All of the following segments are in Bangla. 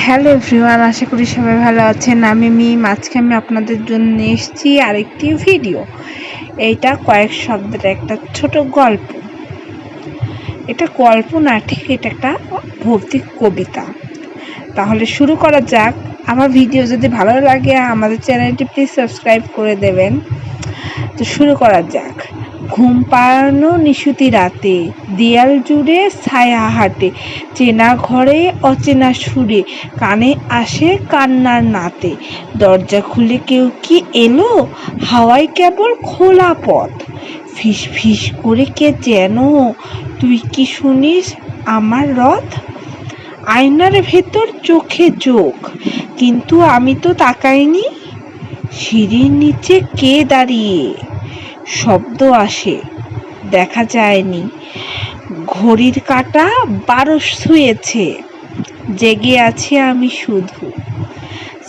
হ্যালো এভরিওয়ান, আশা করি সবাই ভালো আছেন। আমি আজকে আপনাদের জন্য এসেছি আরেকটি ভিডিও। এইটা কয়েক শব্দের একটা ছোট গল্প। এটা গল্প না, ঠিক এটা একটা ভৌতিক কবিতা। তাহলে শুরু করা যাক। আমার ভিডিও যদি ভালো লাগে আমাদের চ্যানেলটি প্লিজ সাবস্ক্রাইব করে দেবেন। তো শুরু করা যাক। ঘুম পাড়ানো নিশুতি রাতে, দেয়াল জুড়ে ছায়া হাঁটে, চেনা ঘরে অচেনা সুরে, কানে আসে কান্নার নাতে। দরজা খুলে কেউ কি এলো, হাওয়ায় কেবল খোলা পথ। ফিস ফিস করে কে যেন, তুই কি শুনিস আমার রথ। আয়নার ভেতর চোখে চোখ, কিন্তু আমি তো তাকাইনি। সিঁড়ির নিচে কে দাঁড়িয়ে, শব্দ আসে দেখা যায়নি। ঘড়ির কাঁটা 12 ছুঁয়েছে, জেগে আছি আমি শুধু।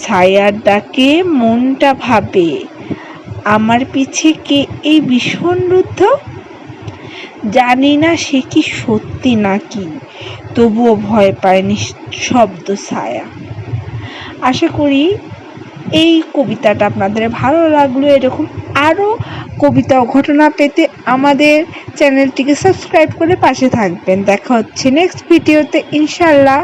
ছায়ার ডাকে মনটা ভাবে, আমার পিছে কে এই ভীষণ রুদ্ধ। জানি না সে কি সত্যি নাকি, তবুও ভয় পায় নিঃশব্দ ছায়া। আশা করি এই কবিতাটা আপনাদের ভালো লাগলো। এরকম আরও কবিতা ও ঘটনা পেতে আমাদের চ্যানেলটিকে সাবস্ক্রাইব করে পাশে থাকবেন। দেখা হচ্ছে নেক্সট ভিডিওতে ইনশাআল্লাহ।